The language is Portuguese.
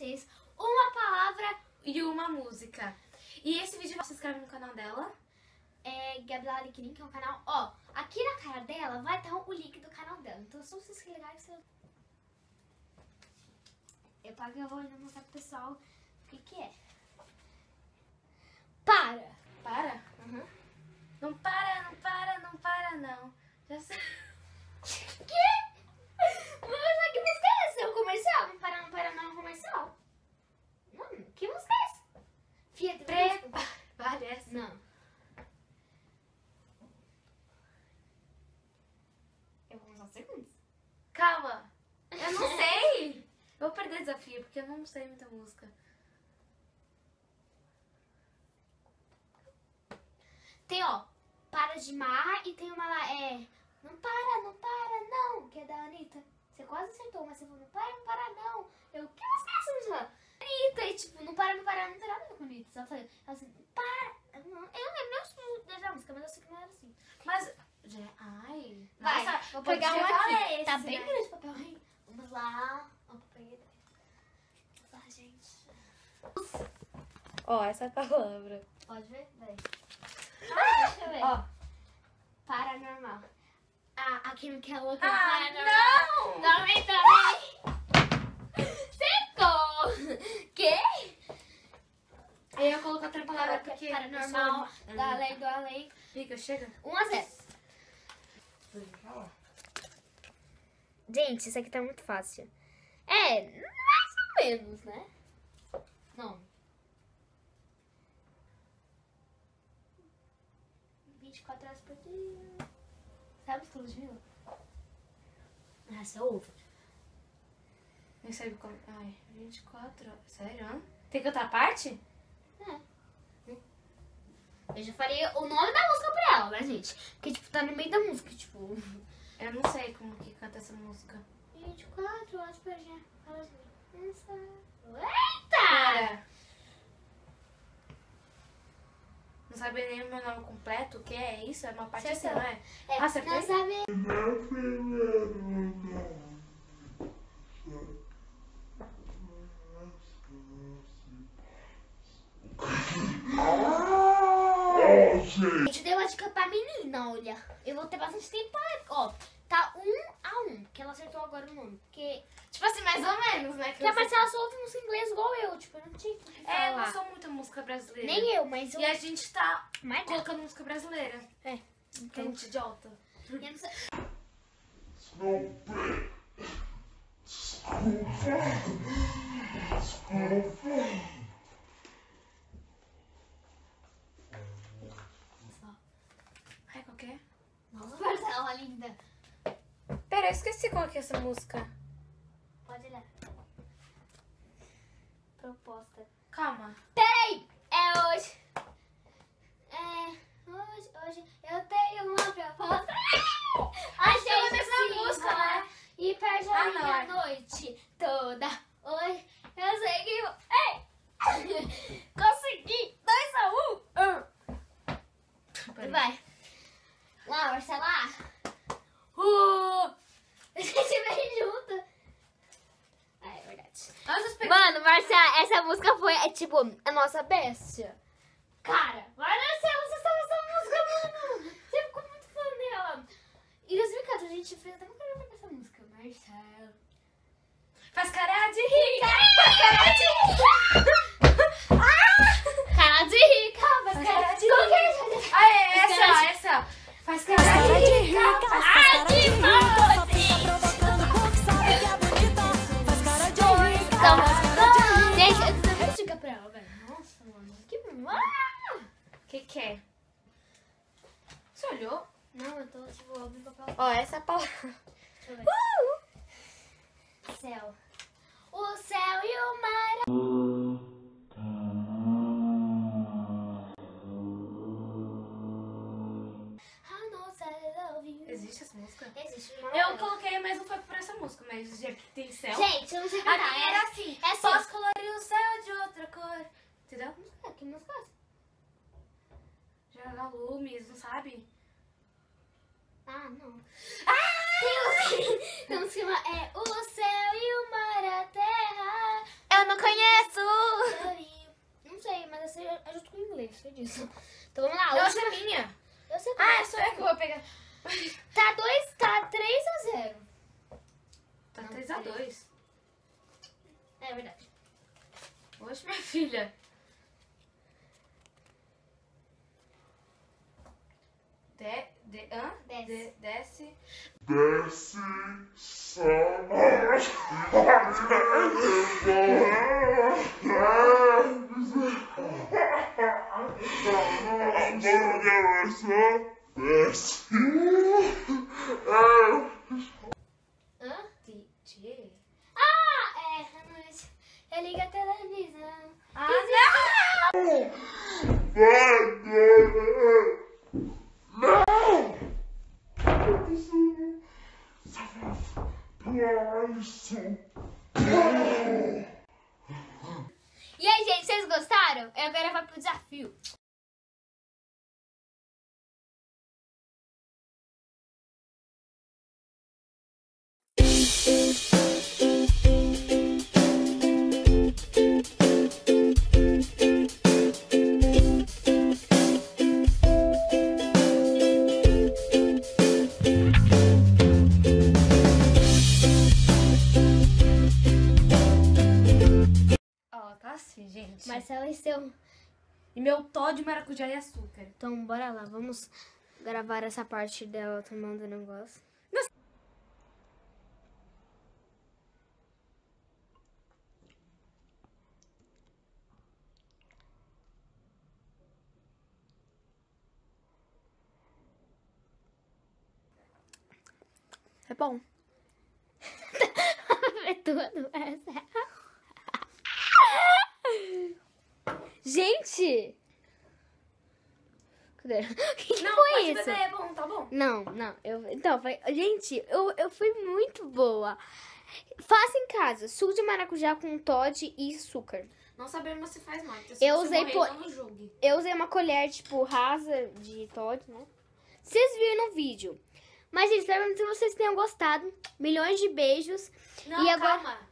vocês uma palavra e uma música. E esse vídeo você inscreve no canal dela. É Gabriela Alecrim, que é um canal. Ó, aqui na cara dela vai estar o link do canal dela. Então se vocês clicarem, você... eu vou ainda mostrar pro pessoal o que é. Para! Para? Uhum. Não para, não para, não para, não. Já sei. Que? Mas que música é essa? É o comercial? Não para, não para, não é um comercial? Não, que música é essa? Fiat Parece. Não. Eu vou usar segundos. Calma. Eu não sei. Eu vou perder desafio, porque eu não sei muita música. Tem, ó, Para de Marra e tem uma lá, Não para, não para, não, que é da Anitta. Você quase acertou, mas você falou, não para, não. Eu, que música é essa, música? Anitta, e tipo, não para, não tem nada a ver com Anitta. Só falei, ela assim, não para. Eu não lembro da música, mas eu sei que não era assim. Mas, ai. Vai, nossa, vou pegar um aqui. Tá esse, bem né? grande o papel, hein? Vamos lá. Ó, peguei. Vamos lá, gente. Ó, essa é a palavra. Pode ver? Vai. Deixa eu ver. Ó. Paranormal. A química é louca. Não! Também. Secou! Que? Eu ia colocar outra palavra porque... Paranormal. Do além. Fica, chega. 1-0. Gente, isso aqui tá muito fácil. Mais ou menos, né? Não. 24 horas por dia. Sabe os quilos de mil? Ah, você ouve. Nem sabe como... Ai, 24 horas. Sério? Hã? Tem que outra parte? Eu já falei o nome da música pra ela, né, gente? Porque, tipo, tá no meio da música, tipo... Eu não sei como que canta essa música. 24 horas por dia. Eita! Para. Não sabe nem o meu nome completo? O que é isso? É uma parte Você assim, sabe. não é? É, Ah, você não fez? sabe... Gente, deu uma dica pra menina, olha. Eu vou ter bastante tempo pra... Ó, tá 1-1, que ela acertou agora o nome. Porque... Tipo assim, mais ou menos, né? Porque a Marcela só ouve música inglês igual eu, tipo, eu não tinha que falar. É, eu não sou muita música brasileira. Nem eu, mas eu... E a gente tá Mas tá. colocando música brasileira. É. Que a gente é idiota. Eu não sei... Ai, qual que é? Nossa, Marcela, linda. Pera, eu esqueci qual que é essa música. Pode olhar. Proposta. Calma. Peraí! É hoje. Hoje eu tenho uma proposta. Achei essa música, né? E perde a Ah, minha não. noite toda. Hoje eu sei que... Ei! Consegui! 2-1. Vai. Lá, Marcela. A gente vem junto. Ah, é verdade. Mano, Marcela, essa música foi, tipo, a nossa bestia. Cara, Marcela, você sabe essa música, mano. Você ficou muito fã dela. Em 2014, a gente fez até uma coisa com essa música. Marcela. Faz cara de rica! Faz cara de rica! Cara de rica. Faz cara de rica. Ah, é essa. Faz cara de rica! Faz cara de rica. Gente, eu tô dando dica pra ela, velho. Nossa, mano. Que é? Você olhou? Não, eu tô, tipo, ouvindo papel. Ó, essa é a palavra. Deixa eu ver. Céu. O céu e o mar. I know I love you. Existe essa música? Existe uma Eu coloquei, mas não foi por essa música, mas já que tem céu. Gente, eu não sei A cantar. minha era assim, É assim. posso colorir o céu de outra cor. Entendeu? Que música é essa? Jogar lumes, não sabe? Ah, não. Tem um cima, o céu e o mar, a terra. Eu não conheço. falei, sei disso. Então vamos lá. Não, Última... essa é minha. Eu sei Ah, sou eu que vou pegar. Tá 3-0. Tá 3-2. É verdade. Oxe, minha filha. Desce. Desce. Hã? DJ. Ah, à noite. Eu ligo a televisão. Ah, não! E aí, gente, vocês gostaram? Eu agora vou pro desafio. Ó, tá assim, gente. Marcela e seu... E meu tó de maracujá e açúcar. Então, bora lá. Vamos gravar essa parte dela tomando negócio. É bom. É tudo essa. Gente! Cadê? O que Não, foi pode isso? beber, é bom, tá bom. Não. Então, gente, eu fui muito boa. Faça em casa, suco de maracujá com Toddy e açúcar. Não sabemos se faz mal. Então, Eu se você usei morrer, po- não nos julgue. Eu usei uma colher, tipo, rasa de Toddy, né? Vocês viram no vídeo. Mas, gente, espero que vocês tenham gostado. Milhões de beijos. Não, E agora- calma.